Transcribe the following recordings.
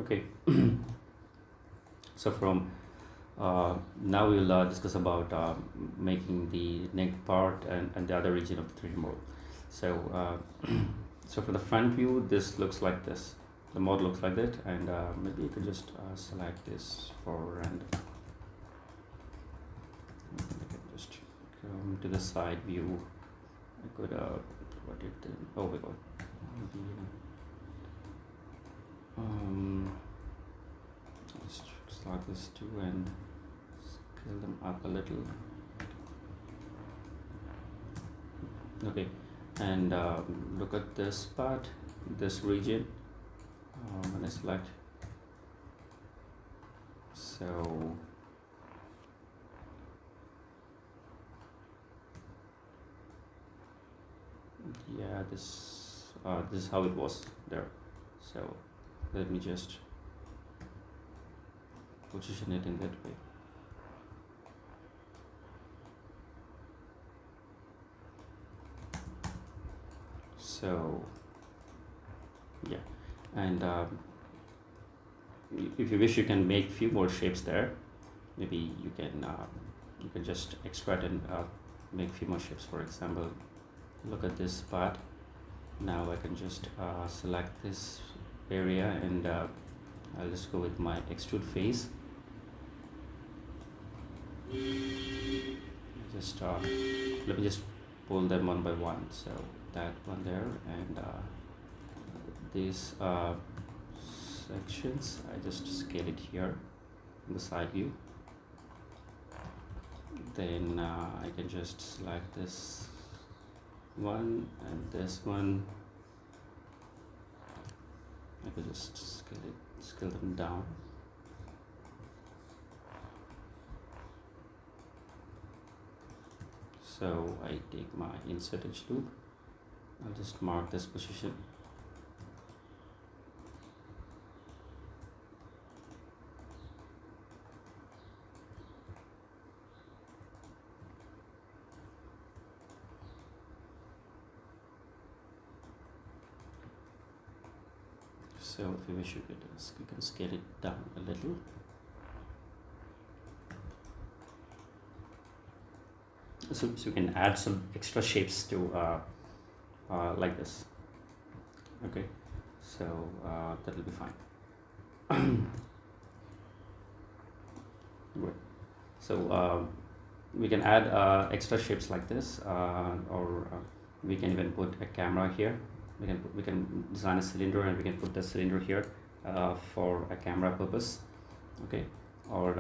Okay. So from now we'll discuss about making the neck part and the other region of the 3D model. So so for the front view, this looks like this. The model looks like that, and maybe you could just select this for random. I can just come to the side view. I could what it then? Oh my god. Maybe, just start this too and scale them up a little. Okay, and look at this part, this region. When I select, so yeah, this is how it was there. So let me just position it in that way. So yeah, and if you wish, you can make few more shapes there. Maybe you can just extract and make few more shapes. For example, look at this part. Now I can just select this area, and I'll just go with my extrude face. Just let me just pull them one by one. So that one there, and these sections, I just scale it here in the side view. Then I can just select this one and this one. I could just scale them down. So I take my insert edge loop. I'll just mark this position. So if you wish, you can scale it down a little. So you can add some extra shapes to like this. Okay, so that will be fine. Good. So we can add extra shapes like this, or we can even put a camera here. We can design a cylinder, and we can put the cylinder here for a camera purpose. Okay, or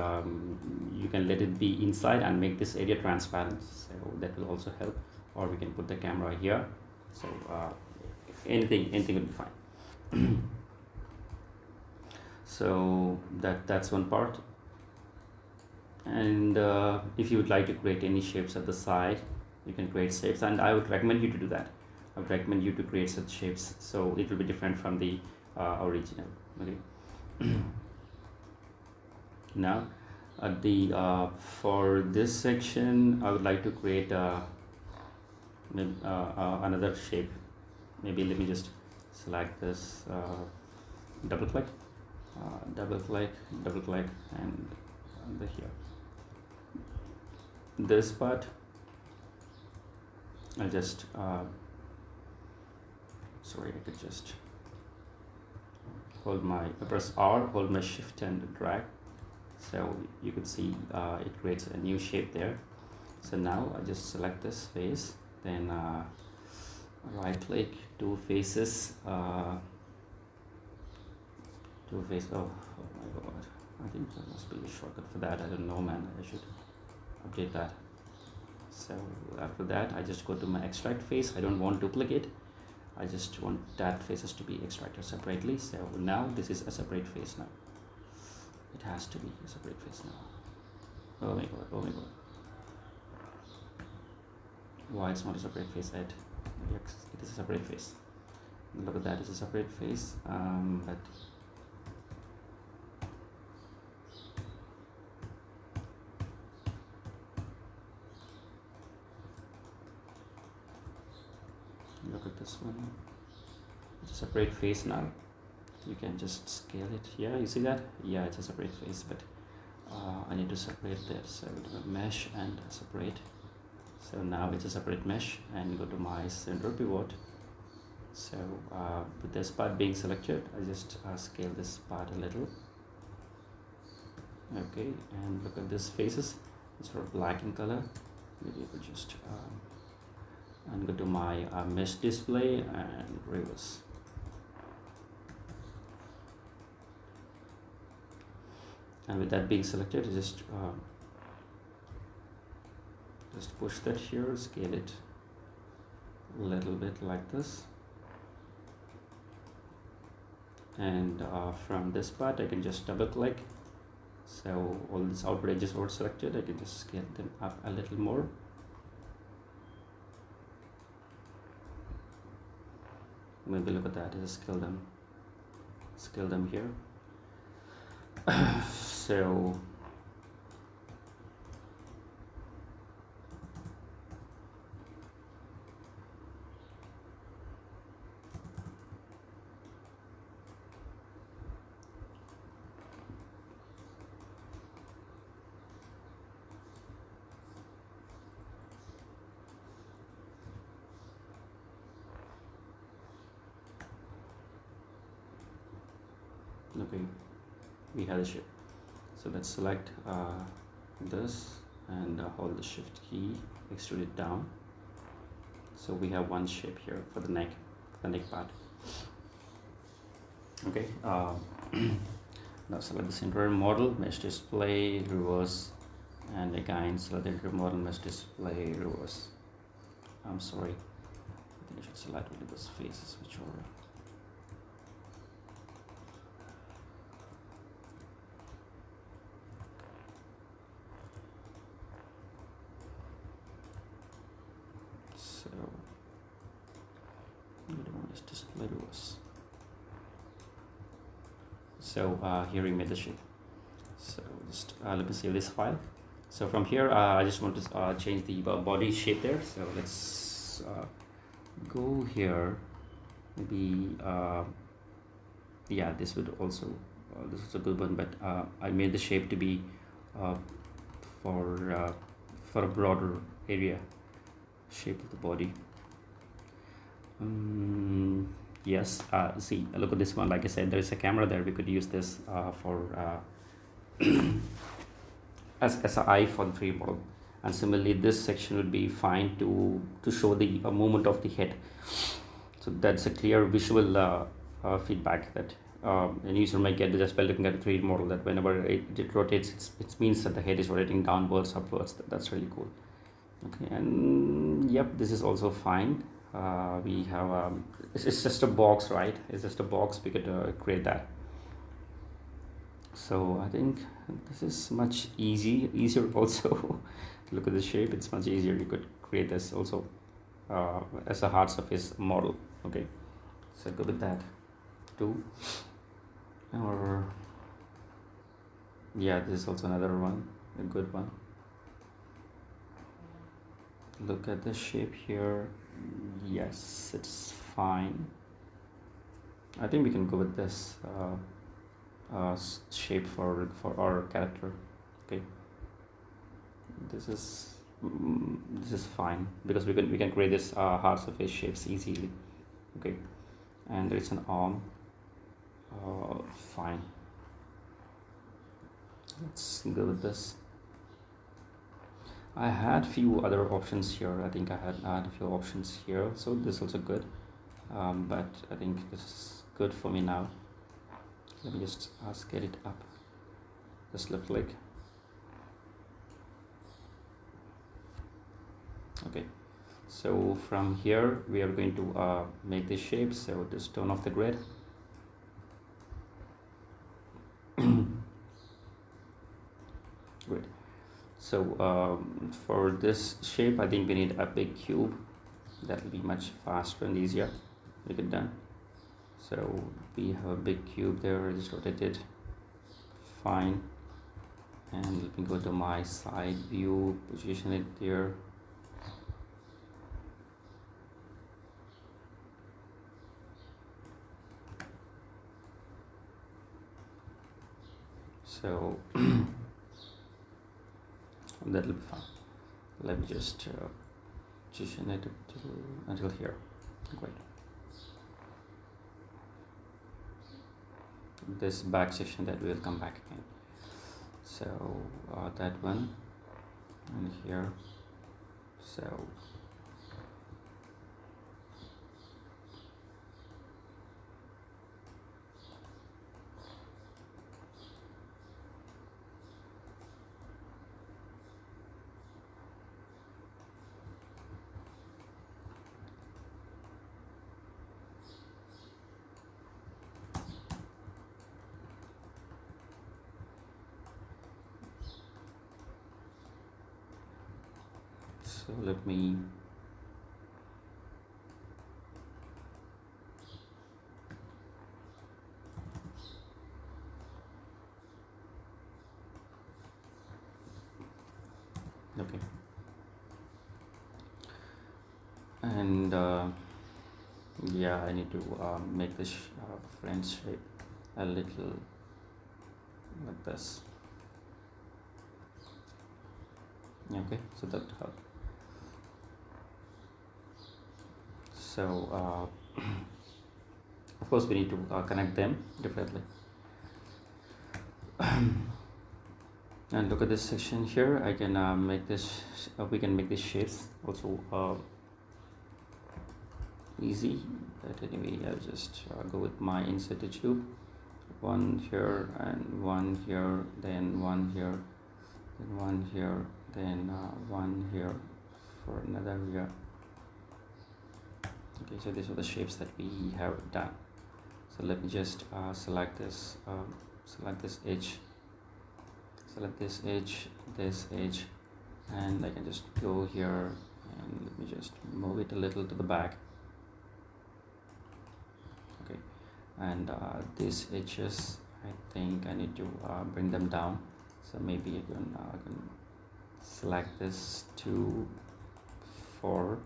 you can let it be inside and make this area transparent, so that will also help. Or we can put the camera here. So anything will be fine. So that's one part. And if you would like to create any shapes at the side, you can create shapes, and I would recommend you to do that. I would recommend you to create such shapes, so it will be different from the original. Okay. Now for this section, I would like to create another shape. Maybe let me just select this, double click, and under here, this part I'll just sorry, I could just press R, hold my shift and drag. So you could see it creates a new shape there. So now I just select this face, then right click, two faces, oh my god, I think there must be a shortcut for that. I don't know, man. I should update that. So after that, I just go to my extract face. I don't want duplicate. I just want that faces to be extracted separately. So now this is a separate face now. It has to be a separate face now. Oh my god. Why it's not a separate face yet? Yes, it is a separate face. Look at that, it's a separate face. But look at this one. It's a separate face now. You can just scale it. Yeah, you see that? Yeah, it's a separate face, but I need to separate that. So do a mesh and separate. So now it's a separate mesh, and go to my center pivot. So with this part being selected, I just scale this part a little. Okay, and look at this faces. It's sort of black in color. Maybe I could just and go to my mesh display and reverse. And with that being selected, just push that here, scale it a little bit like this, and from this part I can just double click. So all these outer edges are selected. I can just scale them up a little more. Maybe look at that. Just scale them here. So okay, we have a shape. So let's select this and hold the shift key, extrude it down. So we have one shape here for the neck part. Okay, now select the center model, mesh display, reverse, and again select the center model, mesh display, reverse. I'm sorry, I think I should select only those faces which are so mesh display, reverse. So here we made the shape. So just let me save this file. So from here I just want to change the body shape there. So let's go here. Maybe yeah, this would also this is a good one, but I made the shape to be for a broader area shape of the body. Yes, see, look at this one. Like I said, there is a camera there. We could use this for as an eye for the 3D model, and similarly this section would be fine to show the movement of the head. So that's a clear visual feedback that an user might get just by looking at a 3D model, that whenever it rotates, it means that the head is rotating downwards, upwards. That's really cool. Okay, and yep, this is also fine. We have it's just a box, right? It's just a box. We could create that. So I think this is much easier also. Look at the shape, it's much easier. You could create this also as a hard surface model. Okay, so go with that too. Or yeah, this is also another one, a good one. Look at the shape here. Yes, it's fine. I think we can go with this shape for our character. Okay, this is fine because we can create this hard surface shapes easily. Okay, and there is an arm. Fine. Let's go with this. I had few other options here. I think I had a few options here, so this is also good, but I think this is good for me now. Let me just scale it up, just left click. Okay, so from here we are going to make this shape. So just turn off the grid. Great. So for this shape, I think we need a big cube. That will be much faster and easier. We get done. So we have a big cube there. I just rotate it. Fine. And let me go to my side view, position it there. So that will be fine. Let me just position it until here. Great. This back section that will come back again. So that one and here. So let me okay. And yeah, I need to make this friend shape a little like this. Okay, so that help. So of course we need to connect them differently. And look at this section here. I can make this we can make these shapes also easy, but anyway I'll just go with my inserted tube. One here and one here, then one here, then one here, then one here for another here. Okay, so these are the shapes that we have done. So let me just select this edge, select this edge, and I can just go here and let me just move it a little to the back. Okay, and these edges, I think I need to bring them down. So maybe I can select this 2, 4.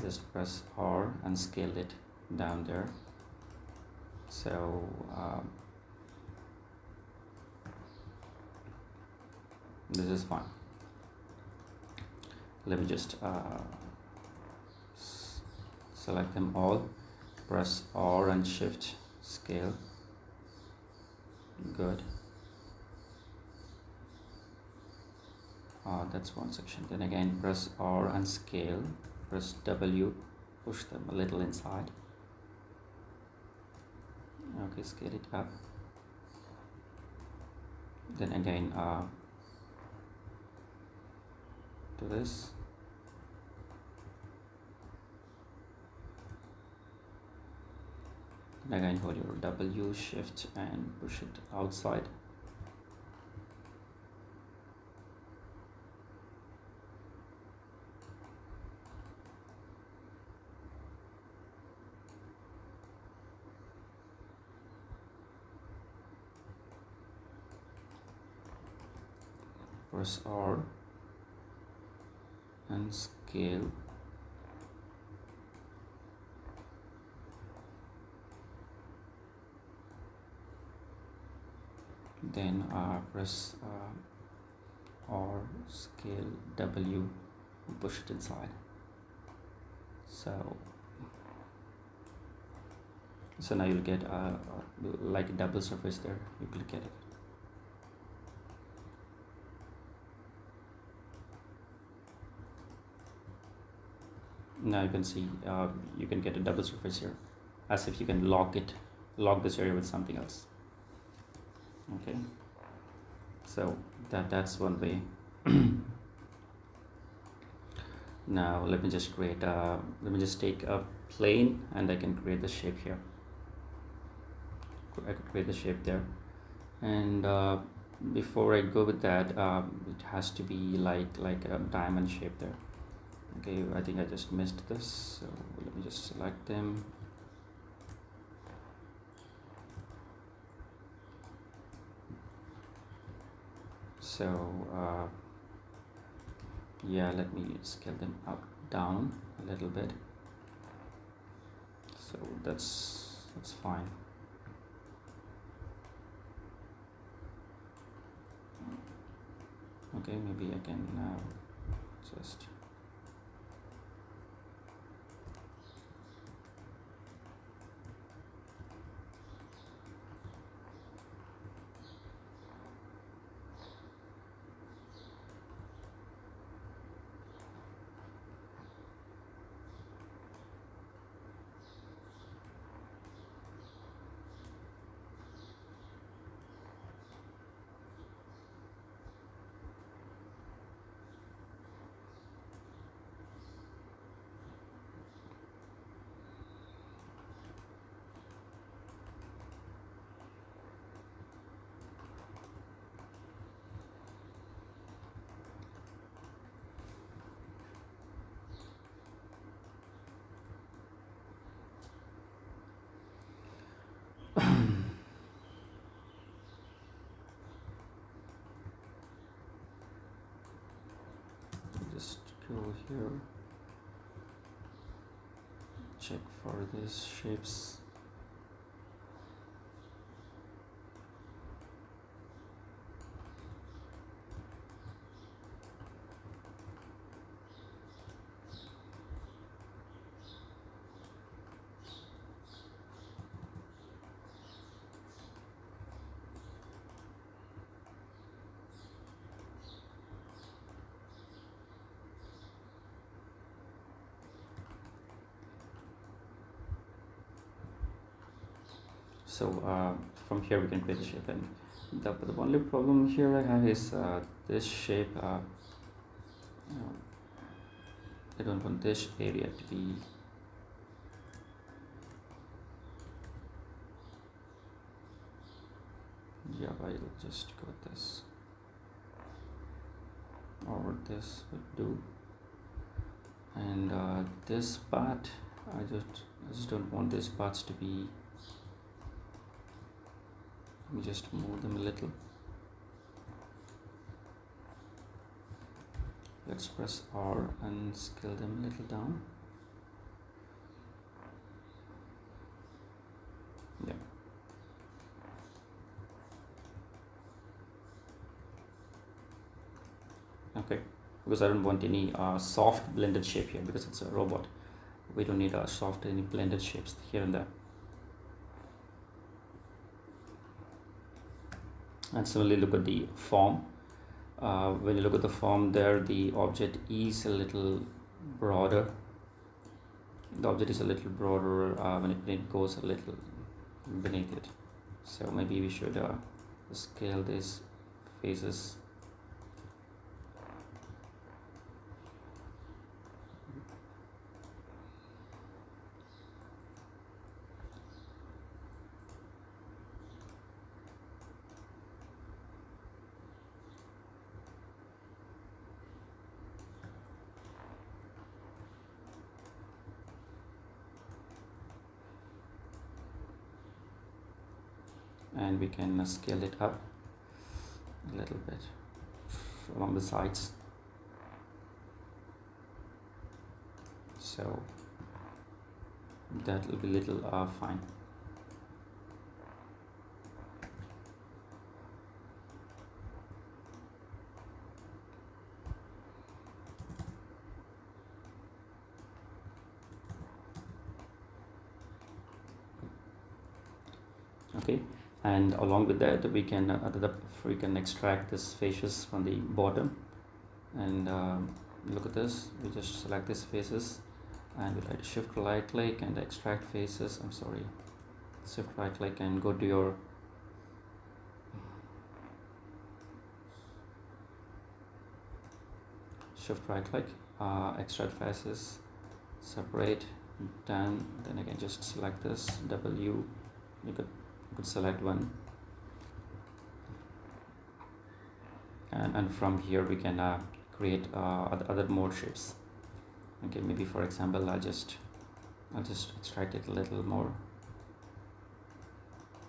Just press R and scale it down there. So this is fine. Let me just select them all, press R and shift, scale. Good. That's one section. Then again press R and scale, press W, push them a little inside. Okay, scale it up. Then again to this. Then again hold your W, shift and push it outside. Press R and scale. Then press R, scale, W, and push it inside. So now you'll get like a double surface there. You click at it. Now you can see you can get a double surface here, as if you can lock this area with something else. Okay, so that's one way. Now let me just take a plane and I can create the shape here. I could create the shape there, and before I go with that, it has to be like a diamond shape there. Okay, I think I just missed this, so let me just select them. So yeah, let me scale them up, down a little bit. So that's fine. Okay, maybe I can just just go here, check for these shapes. So from here we can create the shape, and the only problem here I have is this shape. I don't want this area to be. Yeah, I'll just go with this, or this would do. And this part, I just don't want these parts to be. Let me just move them a little. Let's press R and scale them a little down. Yeah. Okay, because I don't want any soft blended shape here, because it's a robot. We don't need a soft any blended shapes here and there. And similarly, look at the form. When you look at the form there, the object is a little broader. The object is a little broader when it goes a little beneath it. So maybe we should scale these faces. And we can scale it up a little bit along the sides. So that will be little fine. Okay, and along with that we can extract this faces from the bottom, and look at this. We just select these faces and we try to shift right click and extract faces. I'm sorry, shift right click and go to your shift right click, extract faces, separate, done. Then again just select this W. You could select one, and from here we can create other more shapes. Okay, maybe for example I'll just extract it a little more.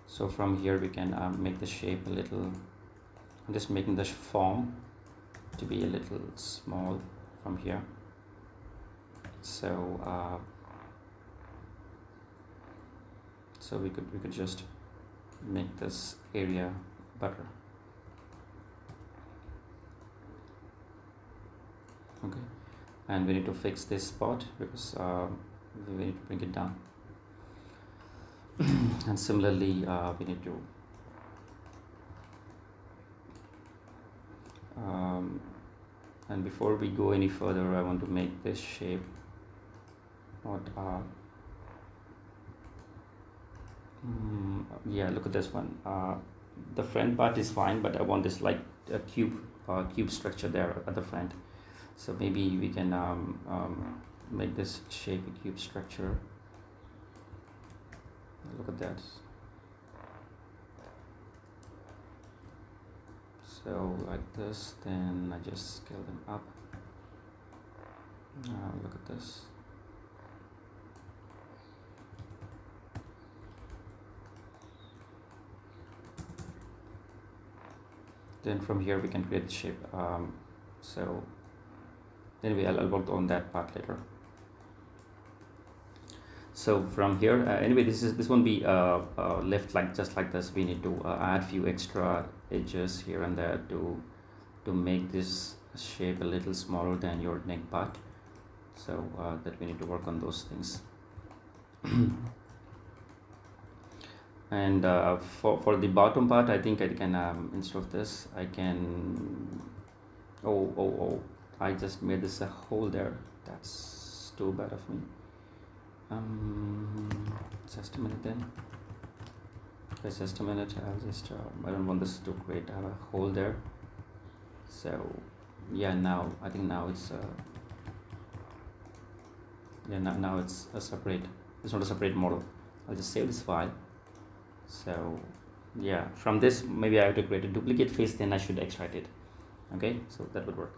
So from here we can make the shape a little. I'm just making the form to be a little small from here. So so we could just make this area better. Okay, and we need to fix this spot because we need to bring it down. And similarly we need to and before we go any further, I want to make this shape not yeah, look at this one. The front part is fine, but I want this like a cube structure there at the front. So maybe we can make this shape a cube structure. Look at that. So like this, then I just scale them up. Look at this. Then from here we can create the shape. So anyway, I'll work on that part later. So from here, anyway, this won't be left like just like this. We need to add few extra edges here and there to make this shape a little smaller than your neck part. So that we need to work on those things. And for the bottom part, I think I can instead of this, I can. Oh! I just made this a hole there. That's too bad of me. Just a minute then. Just a minute. I'll just I don't want this to create a hole there. So yeah, now I think now it's yeah, now it's a separate. It's not a separate model. I'll just save this file. So yeah, from this maybe I have to create a duplicate face, then I should extract it. Okay, so that would work.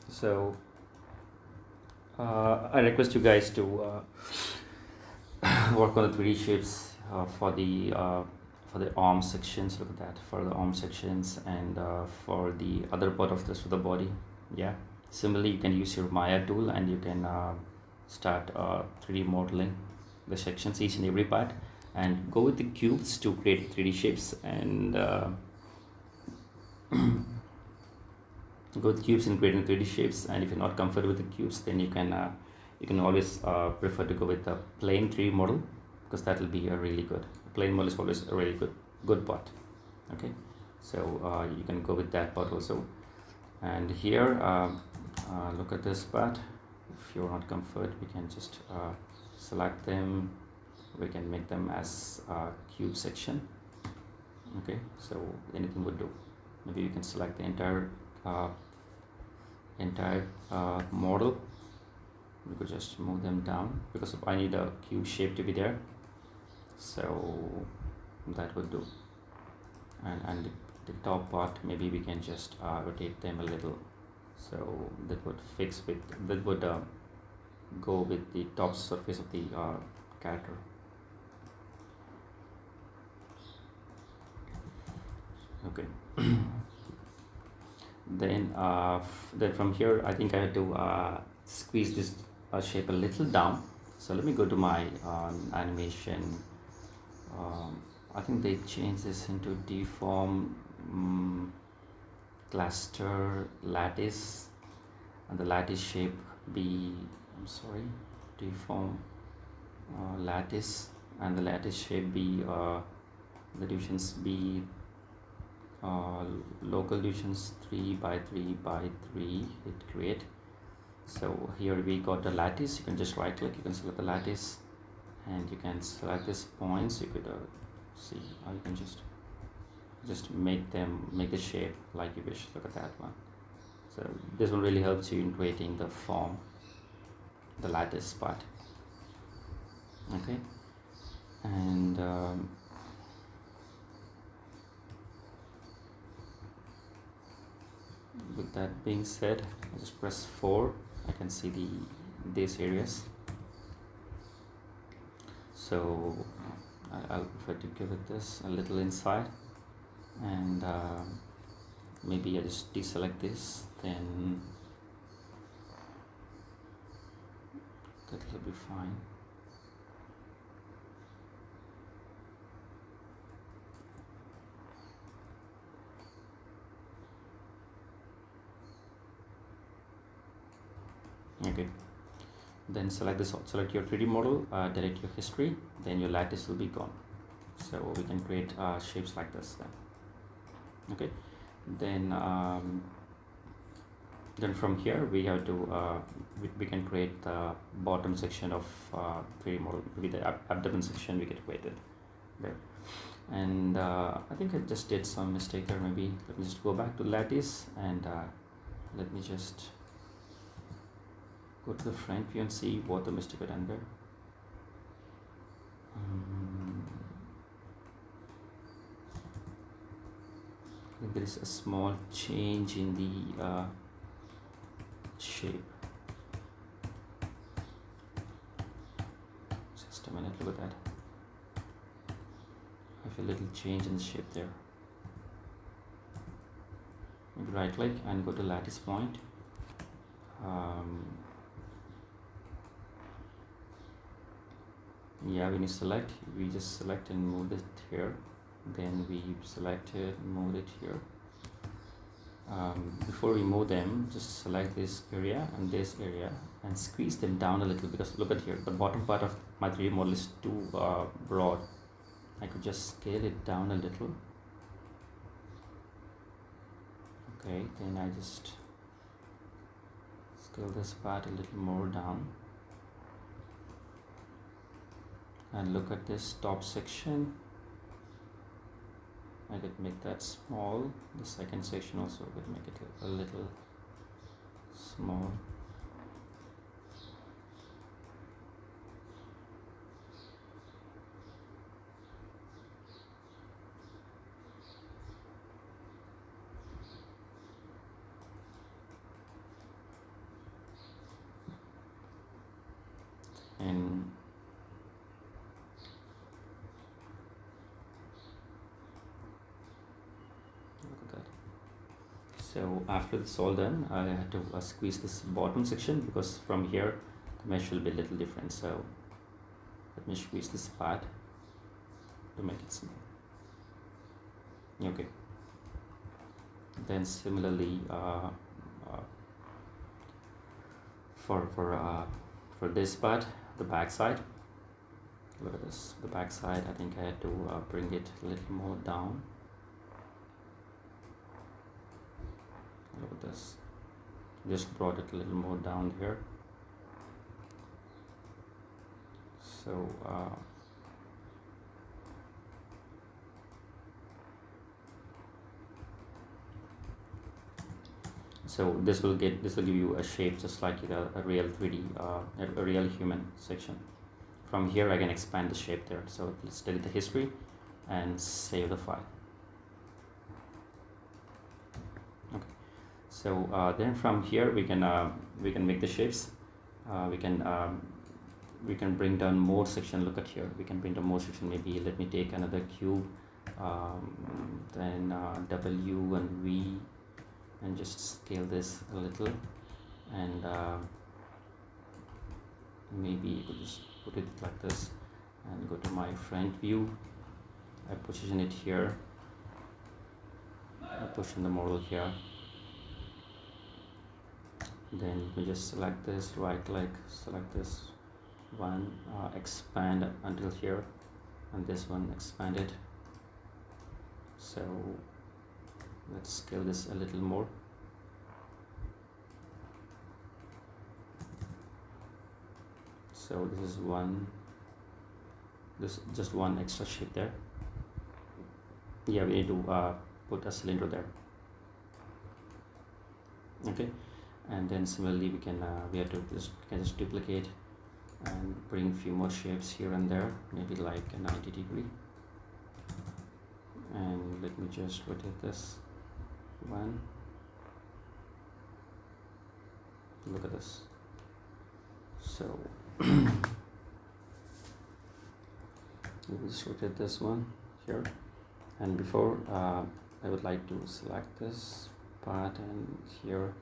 So I request you guys to work on the 3D shapes for the arm sections. Look at that, for the arm sections, and for the other part of this, for the body. Yeah, similarly you can use your Maya tool and you can start 3D modeling the sections, each and every part, and go with the cubes to create 3D shapes, and go with cubes and creating 3D shapes. And if you're not comfortable with the cubes, then you can always prefer to go with the plain 3D model, because that will be a really good plain model is always a really good part. Okay, so you can go with that part also. And here look at this part. If you're not comfortable, we can just select them. We can make them as a cube section. Okay, so anything would do. Maybe you can select the entire model. We could just move them down because I need a cube shape to be there, so that would do. And the top part, maybe we can just rotate them a little, so that would go with the top surface of the character. Okay. Then from here I think I have to squeeze this shape a little down. So let me go to my animation. I think they changed this into deform cluster lattice, and the lattice shape be, I'm sorry, deform lattice, and the lattice shape be the divisions be local divisions 3 by 3 by 3. Hit create. So here we got the lattice. You can just right click, you can select the lattice, and you can select these points. You could see how you can just make the shape like you wish. Look at that one. So this one really helps you in creating the form, the lattice part. Okay, and with that being said, I just press 4. I can see these areas. So I'll prefer to give it this a little inside, and maybe I just deselect this, then that will be fine. Okay, then select your 3D model, delete your history, then your lattice will be gone. So we can create shapes like this then. Okay, then from here we have to we can create the bottom section of 3D model. Maybe the abdomen section we can create it there. And I think I just did some mistake there. Maybe let me just go back to lattice and let me just go to the front view and see what the mistake I done there. I think there is a small change in the shape. Just a minute, look at that. I have a little change in the shape there. Maybe right click and go to lattice point. Yeah, when you select, we just select and move it here, then we select it, move it here. Before we move them, just select this area and this area and squeeze them down a little, because look at here, the bottom part of my 3D model is too broad. I could just scale it down a little. Okay, then I just scale this part a little more down. And look at this top section. I could make that small. The second section also could make it a little small. And so after it's all done, I had to squeeze this bottom section, because from here the mesh will be a little different. So let me squeeze this part to make it small. Okay, then similarly for this part, the back side, look at this, the back side, I think I had to bring it a little more down. Look at this, just brought it a little more down here. So so this will give you a shape just like a real 3D a real human section. From here I can expand the shape there. So let's delete the history and save the file. Okay, so then from here we can make the shapes. We can bring down more section. Look at here, we can bring down more section. Maybe let me take another cube, then W and V, and just scale this a little, and maybe just put it like this and go to my front view. I position it here, I position the model here, then we just select this, right click, select this one, expand until here, and this one expand it. So let's scale this a little more. So this is just one extra shape there. Yeah, we need to put a cylinder there. Okay, and then similarly we can just duplicate and bring few more shapes here and there, maybe like a 90 degree. And let me just rotate this one. Look at this. So let me just rotate this one here, and before I would like to select this part and here.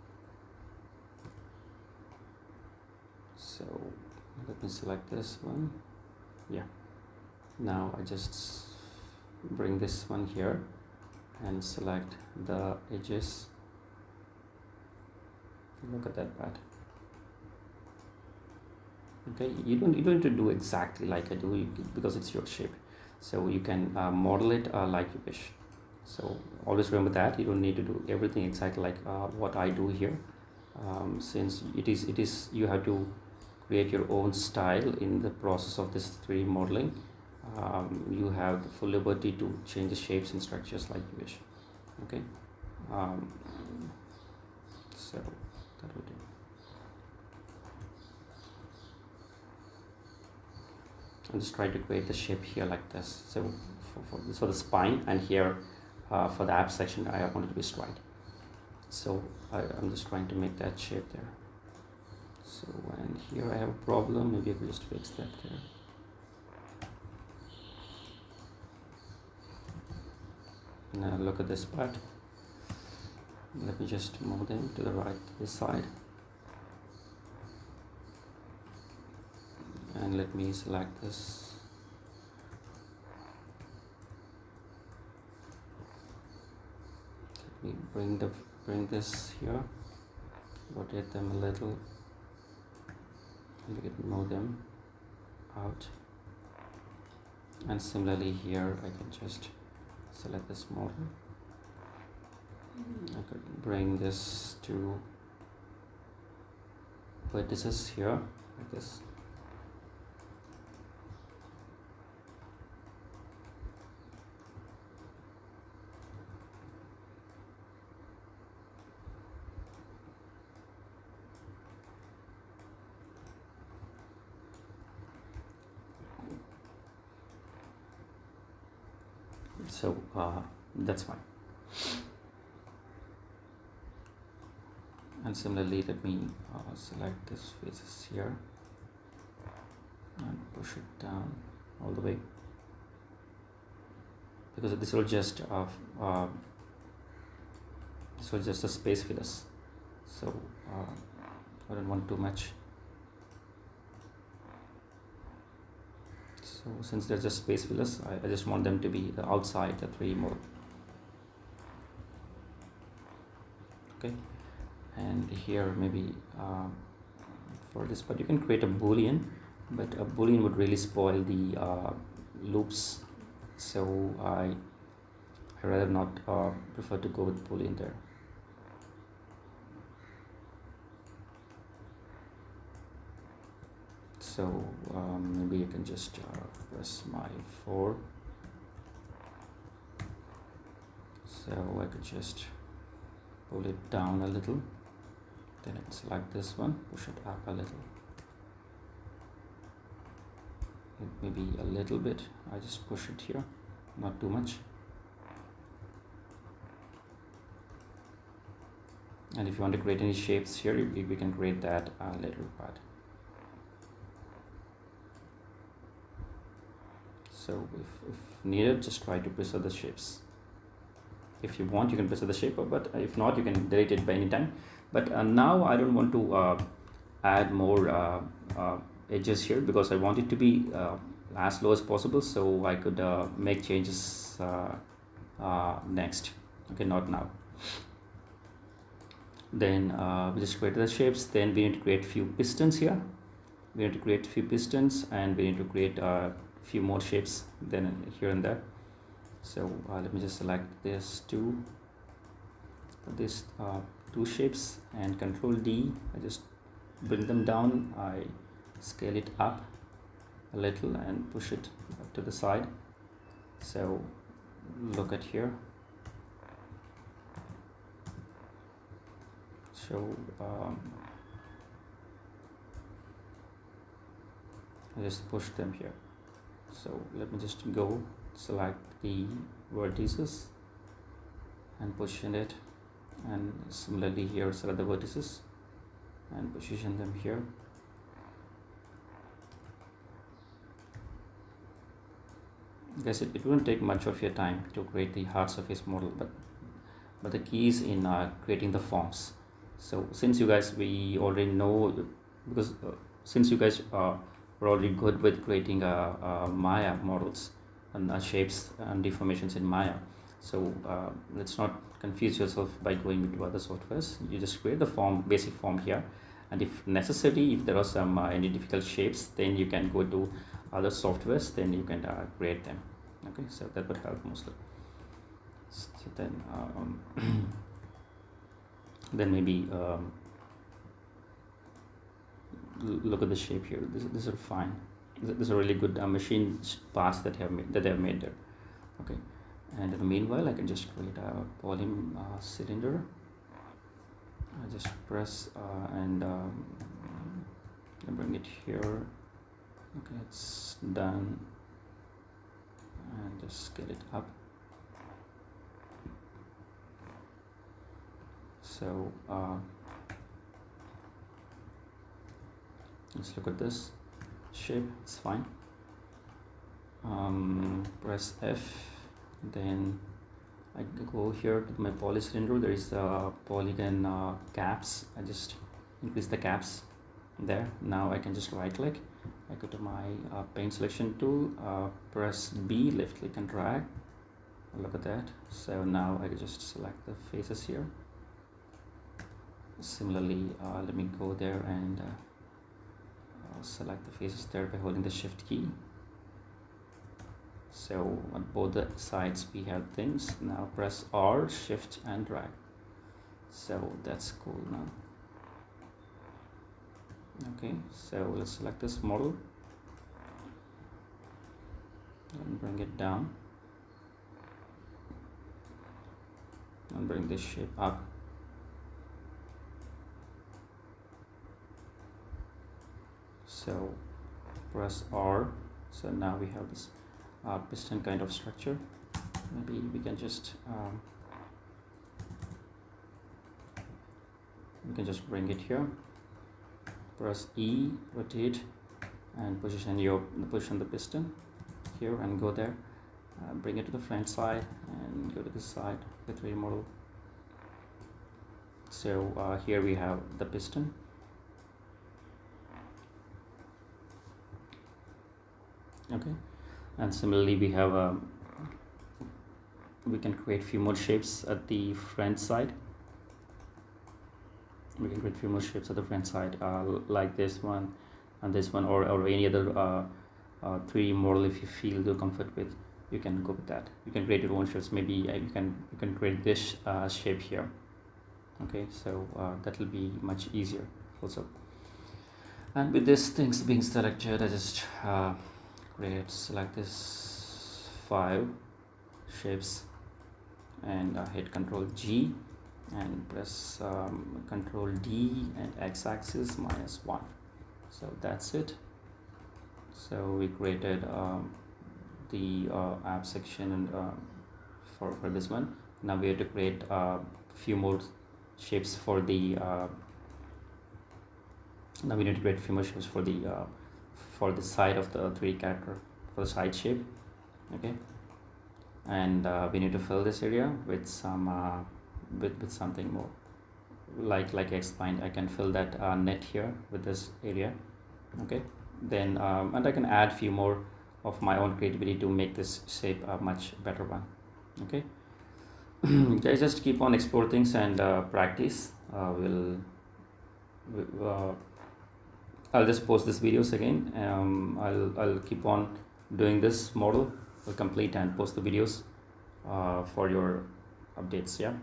So let me select this one. Yeah, now I just bring this one here and select the edges. Look at that part. Okay, you don't need to do exactly like I do because it's your shape, so you can model it like you wish. So always remember that you don't need to do everything exactly like what I do here, since it is you have to create your own style in the process of this 3D modeling. You have the full liberty to change the shapes and structures like you wish. Okay, um, so that would do. I'm just trying to create the shape here like this. So for this for the spine, and here for the abs section I want it to be straight. So I'm just trying to make that shape there. So, and here I have a problem, maybe I could just fix that there. Now look at this part. Let me just move them to the right, this side. And let me select this. Let me bring this here, rotate them a little, and we can move them out. And similarly here I can just select this model. I could bring this to vertices here like this. So that's fine. And similarly, let me select this faces here and push it down all the way, because this will just a space fillers. So I don't want too much. So since they're just space fillers, I just want them to be outside the 3D mode. Okay, and here maybe for this, but you can create a boolean, but a boolean would really spoil the loops. So I rather not prefer to go with boolean there. So maybe you can just press my 4. So I could just pull it down a little, then I can select this one, push it up a little, maybe a little bit. I just push it here, not too much. And if you want to create any shapes here, we can create that later part. So if needed, just try to preserve the shapes. If you want, you can preserve the shape, but if not, you can delete it by any time. But now I don't want to add more edges here, because I want it to be as low as possible, so I could make changes next. Okay, not now. Then we just create the shapes. Then we need to create few pistons here. We need to create few pistons, and we need to create few more shapes then here and there. So let me just select these two shapes and Control D. I just bring them down. I scale it up a little and push it up to the side. So look at here. So I just push them here. So let me just go select the vertices and position it, and similarly here select the vertices and position them here. Guys, it won't take much of your time to create the hard surface model, but the key is in creating the forms. So since you guys we already know, because since you guys are already good with creating Maya models and shapes and deformations in Maya, so let's not confuse yourself by going into other softwares. You just create the form, basic form here, and if necessary, if there are some any difficult shapes, then you can go to other softwares, then you can create them. Okay, so that would help mostly. So then then maybe look at the shape here. This are fine. These are really good machine parts that they have made there. Okay, and in the meanwhile, I can just create a poly cylinder. I just press and bring it here. Okay, it's done, and just get it up. So let's look at this shape. It's fine. Press F, then I go here to my poly cylinder. There is a polygon caps. I just increase the caps there. Now I can just right click. I go to my paint selection tool, press B, left click and drag. Look at that. So now I can just select the faces here. Similarly, let me go there and select the faces there by holding the shift key. So on both the sides we have things. Now press R, shift and drag. So that's cool now. Okay, so let's select this model and bring it down and bring this shape up. So press R. So now we have this piston kind of structure. Maybe we can just bring it here. Press E, rotate, and position the piston here and go there. Bring it to the front side and go to this side, the 3D model. So here we have the piston. Okay, and similarly we have we can create few more shapes at the front side. We can create few more shapes at the front side, like this one and this one, or any other 3D model. If you feel the comfort with, you can go with that. You can create your own shapes. Maybe you can create this shape here. Okay, so that will be much easier also. And with these things being selected, I just select this 5 shapes and hit Ctrl G and press Ctrl D and x-axis -1. So that's it. So we created the app section and for this one. Now we have to create a few more shapes for the now we need to create a few more shapes for the side of the 3D character, for the side shape. Okay, and we need to fill this area with some with something more, like I explained. I can fill that net here with this area. Okay, then and I can add few more of my own creativity to make this shape a much better one. Okay, I just keep on explore things and practice. I'll just post these videos again. I'll keep on doing this model. Will complete and post the videos for your updates. Yeah,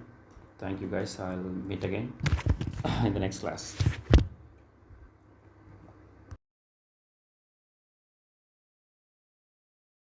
thank you guys. I'll meet again in the next class.